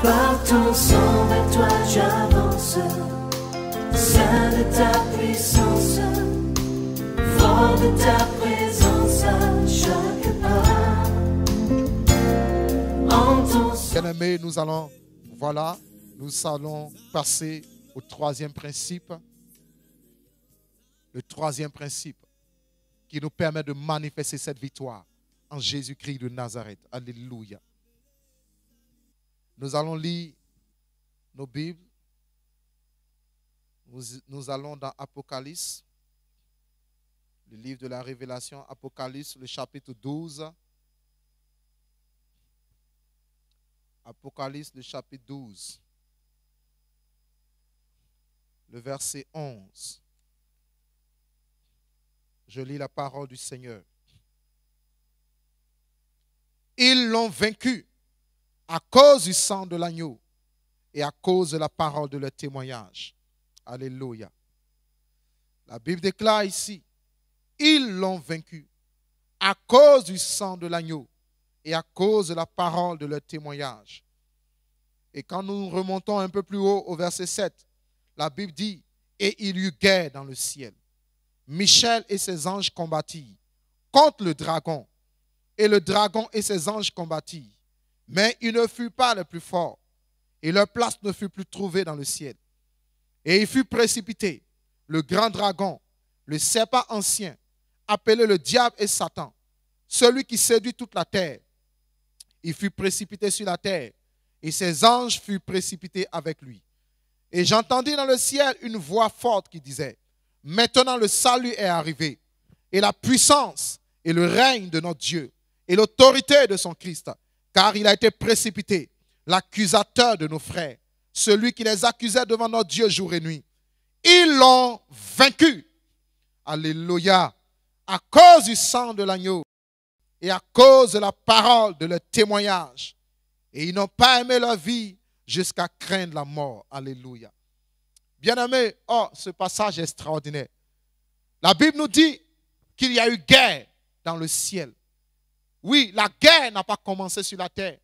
Par ton sang vers toi j'avance, saint de ta puissance, fort de ta présence à chaque pas. En ton sang. Bien-aimés, nous allons passer au troisième principe. Le troisième principe qui nous permet de manifester cette victoire en Jésus-Christ de Nazareth. Alléluia. Nous allons lire nos Bibles. Nous allons dans Apocalypse, le livre de la Révélation, Apocalypse, le chapitre 12. Apocalypse, le chapitre 12, le verset 11. Je lis la parole du Seigneur. Ils l'ont vaincu à cause du sang de l'agneau et à cause de la parole de leur témoignage. Alléluia. La Bible déclare ici, ils l'ont vaincu à cause du sang de l'agneau et à cause de la parole de leur témoignage. Et quand nous remontons un peu plus haut au verset 7, la Bible dit, et il y eut guerre dans le ciel. Michel et ses anges combattirent contre le dragon, et le dragon et ses anges combattirent. Mais il ne fut pas le plus fort, et leur place ne fut plus trouvée dans le ciel. Et il fut précipité, le grand dragon, le serpent ancien, appelé le diable et Satan, celui qui séduit toute la terre. Il fut précipité sur la terre, et ses anges furent précipités avec lui. Et j'entendis dans le ciel une voix forte qui disait, « Maintenant le salut est arrivé, et la puissance et le règne de notre Dieu, et l'autorité de son Christ, car il a été précipité, l'accusateur de nos frères, celui qui les accusait devant notre Dieu jour et nuit. Ils l'ont vaincu. » Alléluia. À cause du sang de l'agneau et à cause de la parole de leur témoignage. Et ils n'ont pas aimé leur vie jusqu'à craindre la mort. Alléluia. Bien-aimés, oh, ce passage est extraordinaire. La Bible nous dit qu'il y a eu guerre dans le ciel. Oui, la guerre n'a pas commencé sur la terre.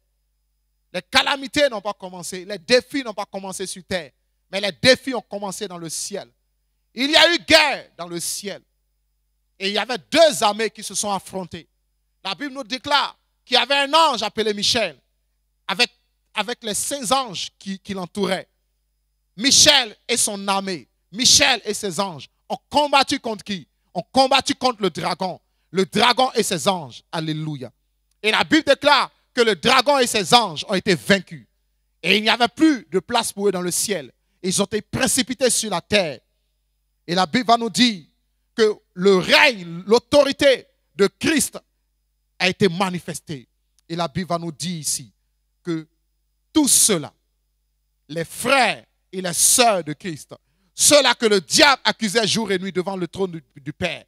Les calamités n'ont pas commencé. Les défis n'ont pas commencé sur terre. Mais les défis ont commencé dans le ciel. Il y a eu guerre dans le ciel. Et il y avait deux armées qui se sont affrontées. La Bible nous déclare qu'il y avait un ange appelé Michel, avec les 5 anges qui l'entouraient. Michel et son armée, Michel et ses anges ont combattu contre qui? Ont combattu contre le dragon et ses anges. Alléluia. Et la Bible déclare que le dragon et ses anges ont été vaincus. Et il n'y avait plus de place pour eux dans le ciel. Ils ont été précipités sur la terre. Et la Bible va nous dire que le règne, l'autorité de Christ a été manifestée. Et la Bible va nous dire ici que tous ceux-là, les frères et les sœurs de Christ, ceux-là que le diable accusait jour et nuit devant le trône du Père,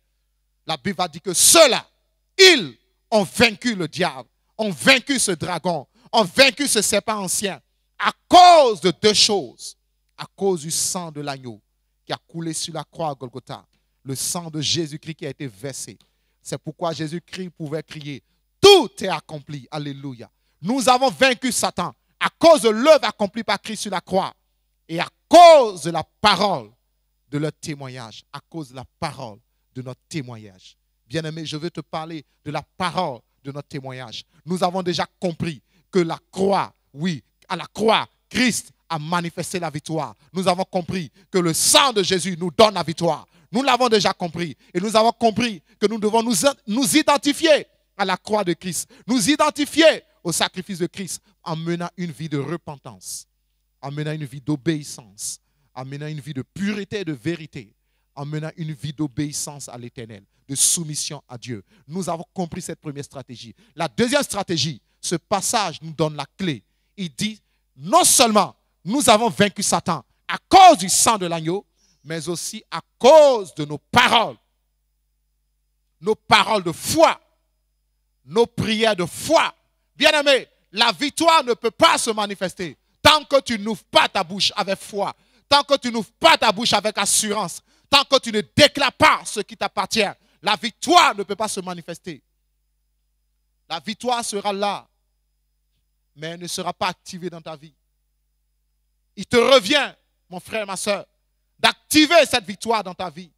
la Bible va dire que ceux-là, ils ont vaincu le diable, ont vaincu ce dragon, ont vaincu ce serpent ancien à cause de 2 choses. À cause du sang de l'agneau qui a coulé sur la croix à Golgotha, le sang de Jésus-Christ qui a été versé. C'est pourquoi Jésus-Christ pouvait crier, tout est accompli. Alléluia. Nous avons vaincu Satan à cause de l'œuvre accomplie par Christ sur la croix et à cause de la parole de leur témoignage, à cause de la parole de notre témoignage. Bien-aimé, je veux te parler de la parole de notre témoignage. Nous avons déjà compris que la croix, oui, à la croix, Christ a manifesté la victoire. Nous avons compris que le sang de Jésus nous donne la victoire. Nous l'avons déjà compris. Et nous avons compris que nous devons nous identifier à la croix de Christ. Nous identifier au sacrifice de Christ en menant une vie de repentance, en menant une vie d'obéissance, en menant une vie de pureté et de vérité, en menant une vie d'obéissance à l'Éternel, de soumission à Dieu. Nous avons compris cette première stratégie. La deuxième stratégie, ce passage nous donne la clé. Il dit, non seulement nous avons vaincu Satan à cause du sang de l'agneau, mais aussi à cause de nos paroles de foi, nos prières de foi. Bien-aimé, la victoire ne peut pas se manifester tant que tu n'ouvres pas ta bouche avec foi, tant que tu n'ouvres pas ta bouche avec assurance, tant que tu ne déclares pas ce qui t'appartient. La victoire ne peut pas se manifester. La victoire sera là, mais elle ne sera pas activée dans ta vie. il te revient, mon frère et ma soeur, d'activer cette victoire dans ta vie,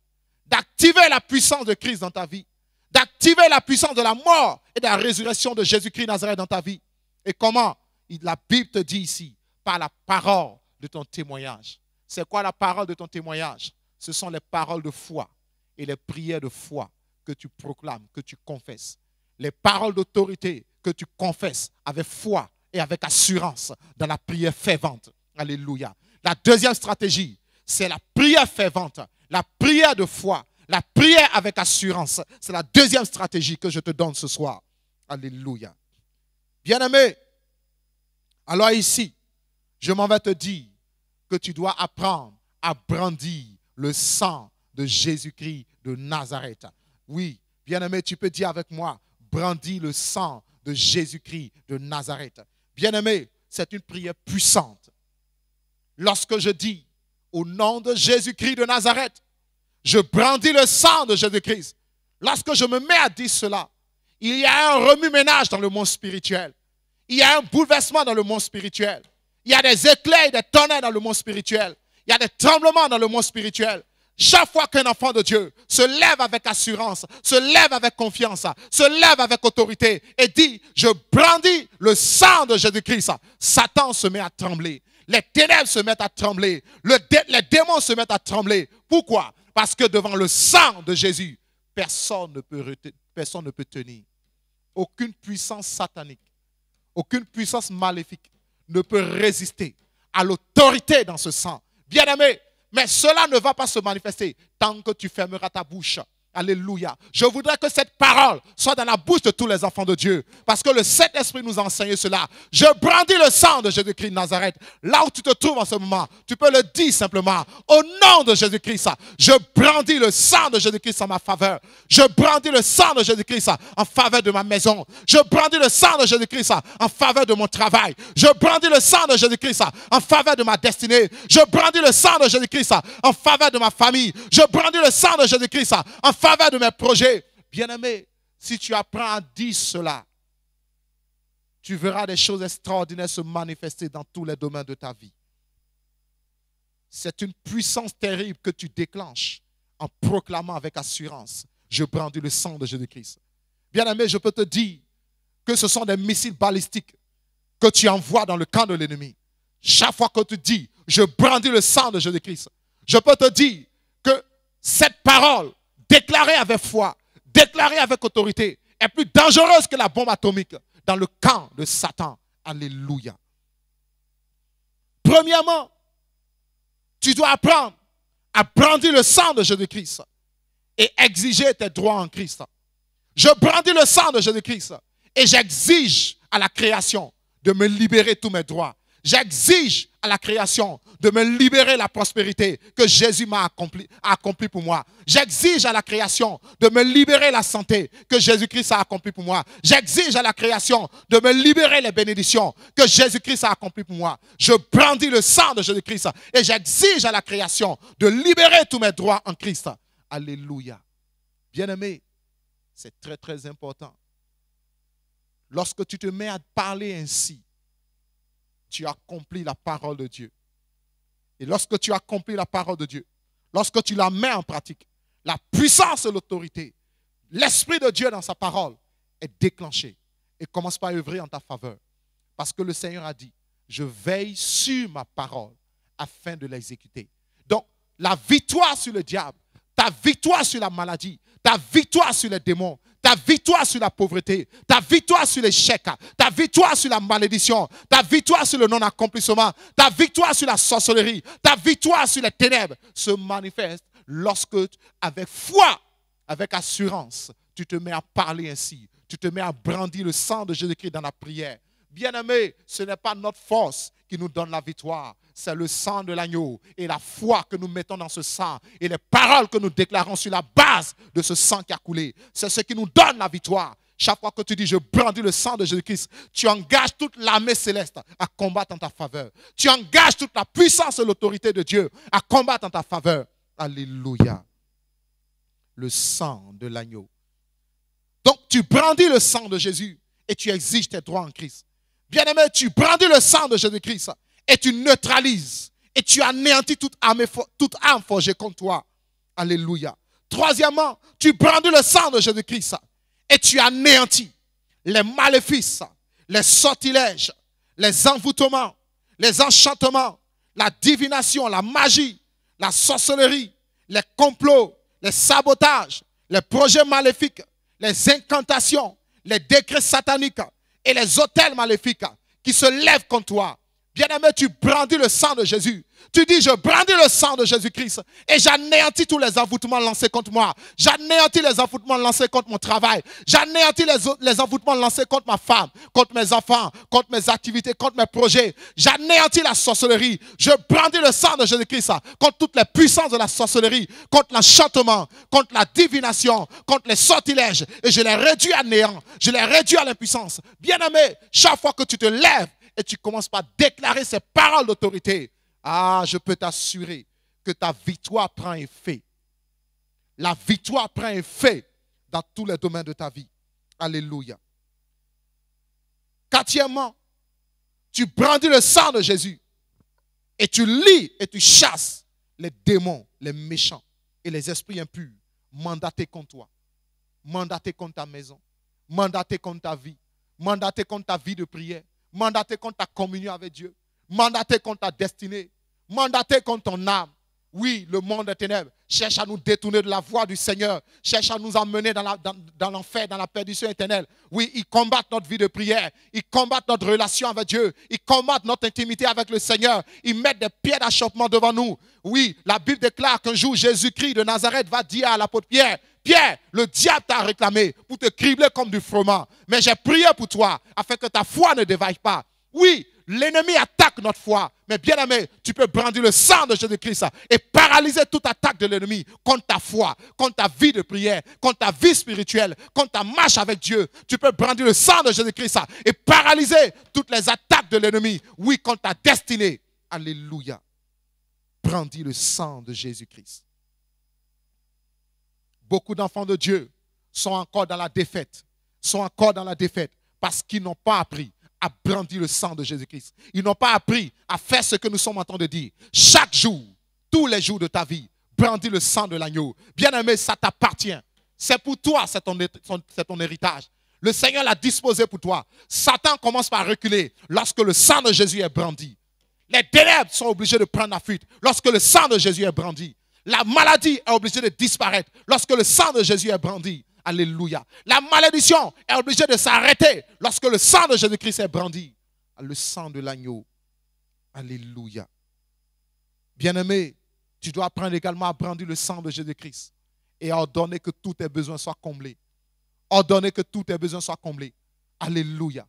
d'activer la puissance de Christ dans ta vie, d'activer la puissance de la mort et de la résurrection de Jésus-Christ Nazareth dans ta vie. Et comment? La Bible te dit ici, par la parole de ton témoignage. C'est quoi la parole de ton témoignage? Ce sont les paroles de foi et les prières de foi que tu proclames, que tu confesses. Les paroles d'autorité que tu confesses avec foi et avec assurance dans la prière fervente. Alléluia. La deuxième stratégie, c'est la prière fervente, la prière de foi, la prière avec assurance. C'est la deuxième stratégie que je te donne ce soir. Alléluia. Bien-aimé, alors ici, je m'en vais te dire que tu dois apprendre à brandir le sang de Jésus-Christ de Nazareth. Oui, bien-aimé, tu peux dire avec moi, brandis le sang de Jésus-Christ de Nazareth. Bien-aimé, c'est une prière puissante. Lorsque je dis au nom de Jésus-Christ de Nazareth, je brandis le sang de Jésus-Christ. Lorsque je me mets à dire cela, il y a un remue-ménage dans le monde spirituel. Il y a un bouleversement dans le monde spirituel. Il y a des éclairs et des tonnerres dans le monde spirituel. Il y a des tremblements dans le monde spirituel. Chaque fois qu'un enfant de Dieu se lève avec assurance, se lève avec confiance, se lève avec autorité et dit, je brandis le sang de Jésus-Christ, Satan se met à trembler. Les ténèbres se mettent à trembler. Les démons se mettent à trembler. Pourquoi? Parce que devant le sang de Jésus, personne ne peut tenir. Aucune puissance satanique, aucune puissance maléfique ne peut résister à l'autorité dans ce sang. Bien-aimé, mais cela ne va pas se manifester tant que tu fermeras ta bouche. Alléluia. Je voudrais que cette parole soit dans la bouche de tous les enfants de Dieu. Parce que le Saint-Esprit nous a enseigné cela. Je brandis le sang de Jésus-Christ de Nazareth. Là où tu te trouves en ce moment, tu peux le dire simplement. Au nom de Jésus-Christ, je brandis le sang de Jésus-Christ en ma faveur. Je brandis le sang de Jésus-Christ en faveur de ma maison. Je brandis le sang de Jésus-Christ en faveur de mon travail. Je brandis le sang de Jésus-Christ en faveur de ma destinée. Je brandis le sang de Jésus-Christ en faveur de ma famille. Je brandis le sang de Jésus-Christ en faveur de mes projets. Bien-aimé, si tu apprends à dire cela, tu verras des choses extraordinaires se manifester dans tous les domaines de ta vie. C'est une puissance terrible que tu déclenches en proclamant avec assurance, je brandis le sang de Jésus-Christ. Bien-aimé, je peux te dire que ce sont des missiles balistiques que tu envoies dans le camp de l'ennemi. Chaque fois que tu dis, je brandis le sang de Jésus-Christ, je peux te dire que cette parole déclarée avec foi, déclarée avec autorité, est plus dangereuse que la bombe atomique dans le camp de Satan. Alléluia. Premièrement, tu dois apprendre à brandir le sang de Jésus-Christ et exiger tes droits en Christ. Je brandis le sang de Jésus-Christ et j'exige à la création de me libérer tous mes droits. J'exige à la création de me libérer la prospérité que Jésus m'a accompli pour moi. J'exige à la création de me libérer la santé que Jésus-Christ a accompli pour moi. J'exige à la création de me libérer les bénédictions que Jésus-Christ a accompli pour moi. Je brandis le sang de Jésus-Christ et j'exige à la création de libérer tous mes droits en Christ. Alléluia. Bien-aimé, c'est très très important. Lorsque tu te mets à parler ainsi, tu accomplis la parole de Dieu. Et lorsque tu accomplis la parole de Dieu, lorsque tu la mets en pratique, la puissance et l'autorité, l'Esprit de Dieu dans sa parole est déclenché et commence par œuvrer en ta faveur. Parce que le Seigneur a dit, je veille sur ma parole afin de l'exécuter. Donc, la victoire sur le diable, ta victoire sur la maladie, ta victoire sur les démons, ta victoire sur la pauvreté, ta victoire sur l'échec, ta victoire sur la malédiction, ta victoire sur le non-accomplissement, ta victoire sur la sorcellerie, ta victoire sur les ténèbres se manifeste lorsque, avec foi, avec assurance, tu te mets à parler ainsi, tu te mets à brandir le sang de Jésus-Christ dans la prière. Bien-aimé, ce n'est pas notre force qui nous donne la victoire. C'est le sang de l'agneau et la foi que nous mettons dans ce sang et les paroles que nous déclarons sur la base de ce sang qui a coulé. C'est ce qui nous donne la victoire. Chaque fois que tu dis je brandis le sang de Jésus-Christ, tu engages toute l'armée céleste à combattre en ta faveur. Tu engages toute la puissance et l'autorité de Dieu à combattre en ta faveur. Alléluia. Le sang de l'agneau. Donc tu brandis le sang de Jésus et tu exiges tes droits en Christ. Bien-aimé, tu brandis le sang de Jésus-Christ et tu neutralises et tu anéantis toute âme forgée contre toi. Alléluia. Troisièmement, tu brandis le sang de Jésus-Christ et tu anéantis les maléfices, les sortilèges, les envoûtements, les enchantements, la divination, la magie, la sorcellerie, les complots, les sabotages, les projets maléfiques, les incantations, les décrets sataniques et les autels maléfiques qui se lèvent contre toi. Bien-aimé, tu brandis le sang de Jésus. Tu dis, je brandis le sang de Jésus-Christ et j'anéantis tous les envoûtements lancés contre moi. J'anéantis les envoûtements lancés contre mon travail. J'anéantis les envoûtements lancés contre ma femme, contre mes enfants, contre mes activités, contre mes projets. J'anéantis la sorcellerie. Je brandis le sang de Jésus-Christ contre toutes les puissances de la sorcellerie, contre l'enchantement, contre la divination, contre les sortilèges. Et je les réduis à néant. Je les réduis à l'impuissance. Bien-aimé, chaque fois que tu te lèves et tu commences par déclarer ces paroles d'autorité, ah, je peux t'assurer que ta victoire prend effet. La victoire prend effet dans tous les domaines de ta vie. Alléluia. Quatrièmement, tu brandis le sang de Jésus et tu lis et tu chasses les démons, les méchants et les esprits impurs mandatés contre toi, mandatés contre ta maison, mandatés contre ta vie, mandatés contre ta vie de prière, mandatés contre ta communion avec Dieu, mandaté contre ta destinée, mandaté contre ton âme. Oui, le monde des ténèbres cherche à nous détourner de la voie du Seigneur, cherche à nous emmener dans l'enfer, dans la perdition éternelle. Oui, ils combattent notre vie de prière, ils combattent notre relation avec Dieu, ils combattent notre intimité avec le Seigneur, ils mettent des pierres d'achoppement devant nous. Oui, la Bible déclare qu'un jour Jésus-Christ de Nazareth va dire à l'apôtre Pierre, Pierre, le diable t'a réclamé pour te cribler comme du froment, mais j'ai prié pour toi afin que ta foi ne dévaille pas. Oui, l'ennemi attaque notre foi. Mais bien aimé, tu peux brandir le sang de Jésus-Christ et paralyser toute attaque de l'ennemi contre ta foi, contre ta vie de prière, contre ta vie spirituelle, contre ta marche avec Dieu. Tu peux brandir le sang de Jésus-Christ et paralyser toutes les attaques de l'ennemi. Oui, contre ta destinée. Alléluia. Brandis le sang de Jésus-Christ. Beaucoup d'enfants de Dieu sont encore dans la défaite. Parce qu'ils n'ont pas appris à brandir le sang de Jésus-Christ. Ils n'ont pas appris à faire ce que nous sommes en train de dire. Chaque jour, tous les jours de ta vie, brandis le sang de l'agneau. Bien-aimé, ça t'appartient. C'est pour toi, c'est ton héritage. Le Seigneur l'a disposé pour toi. Satan commence par reculer lorsque le sang de Jésus est brandi. Les ténèbres sont obligés de prendre la fuite lorsque le sang de Jésus est brandi. La maladie est obligée de disparaître lorsque le sang de Jésus est brandi. Alléluia. La malédiction est obligée de s'arrêter lorsque le sang de Jésus-Christ est brandi. Le sang de l'agneau. Alléluia. Bien-aimé, tu dois apprendre également à brandir le sang de Jésus-Christ et à ordonner que tous tes besoins soient comblés. Ordonner que tous tes besoins soient comblés. Alléluia.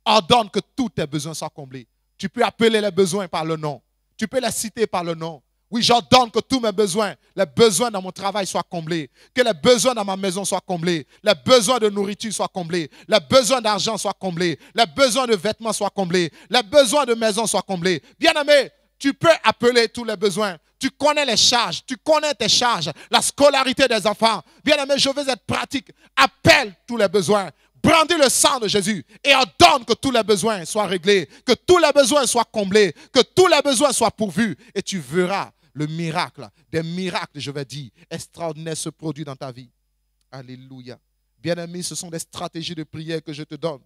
Ordonne que tous tes besoins soient comblés. Tu peux appeler les besoins par le nom. Tu peux les citer par le nom. Oui, j'ordonne que tous mes besoins, les besoins dans mon travail soient comblés, que les besoins dans ma maison soient comblés, les besoins de nourriture soient comblés, les besoins d'argent soient comblés, les besoins de vêtements soient comblés, les besoins de maison soient comblés. Bien-aimé, tu peux appeler tous les besoins. Tu connais les charges, tu connais tes charges, la scolarité des enfants. Bien-aimé, je veux être pratique. Appelle tous les besoins. Brandis le sang de Jésus et ordonne que tous les besoins soient réglés, que tous les besoins soient comblés, que tous les besoins soient pourvus. Et tu verras le miracle, des miracles, je vais dire, extraordinaires se produire dans ta vie. Alléluia. Bien-aimé, ce sont des stratégies de prière que je te donne.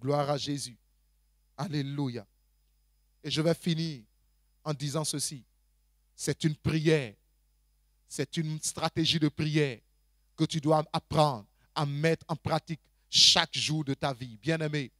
Gloire à Jésus. Alléluia. Et je vais finir en disant ceci. C'est une prière. C'est une stratégie de prière que tu dois apprendre à mettre en pratique chaque jour de ta vie. Bien-aimé,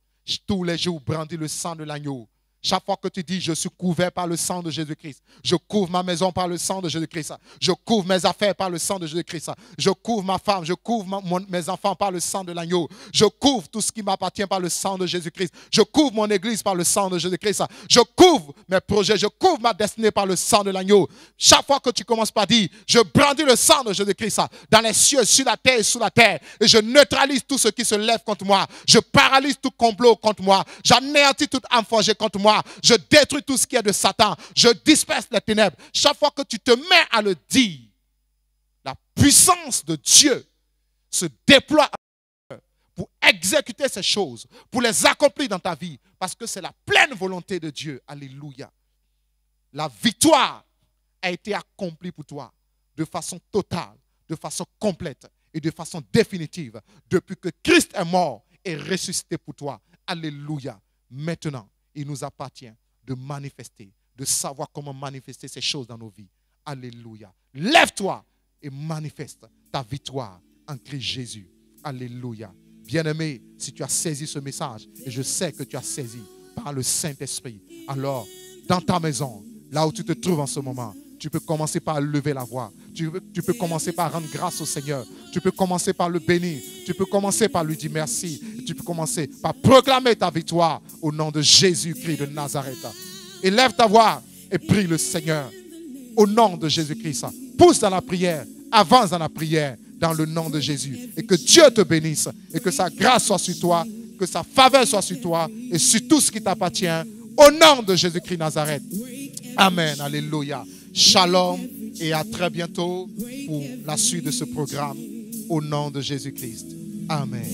tous les jours, brandis le sang de l'agneau. Chaque fois que tu dis, je suis couvert par le sang de Jésus-Christ. Je couvre ma maison par le sang de Jésus-Christ. Je couvre mes affaires par le sang de Jésus-Christ. Je couvre ma femme, je couvre mes enfants par le sang de l'agneau. Je couvre tout ce qui m'appartient par le sang de Jésus-Christ. Je couvre mon église par le sang de Jésus-Christ. Je couvre mes projets, je couvre ma destinée par le sang de l'agneau. Chaque fois que tu commences par dire, je brandis le sang de Jésus-Christ dans les cieux, sur la terre et sous la terre. Et je neutralise tout ce qui se lève contre moi. Je paralyse tout complot contre moi. J'anéantis toute âme forgée contre moi. Je détruis tout ce qui est de Satan. Je disperse les ténèbres. Chaque fois que tu te mets à le dire, la puissance de Dieu se déploie pour exécuter ces choses, pour les accomplir dans ta vie, parce que c'est la pleine volonté de Dieu. Alléluia. La victoire a été accomplie pour toi de façon totale, de façon complète et de façon définitive depuis que Christ est mort et ressuscité pour toi. Alléluia. Maintenant, il nous appartient de manifester, de savoir comment manifester ces choses dans nos vies. Alléluia. Lève-toi et manifeste ta victoire en Christ Jésus. Alléluia. Bien-aimé, si tu as saisi ce message, et je sais que tu as saisi par le Saint-Esprit, alors dans ta maison, là où tu te trouves en ce moment, tu peux commencer par lever la voix. Tu peux commencer par rendre grâce au Seigneur. Tu peux commencer par le bénir. Tu peux commencer par lui dire merci. Tu peux commencer par proclamer ta victoire au nom de Jésus-Christ de Nazareth. Élève ta voix et prie le Seigneur au nom de Jésus-Christ. Pousse dans la prière, avance dans la prière dans le nom de Jésus. Et que Dieu te bénisse et que sa grâce soit sur toi, que sa faveur soit sur toi et sur tout ce qui t'appartient au nom de Jésus-Christ de Nazareth. Amen. Alléluia. Shalom et à très bientôt pour la suite de ce programme au nom de Jésus-Christ. Amen.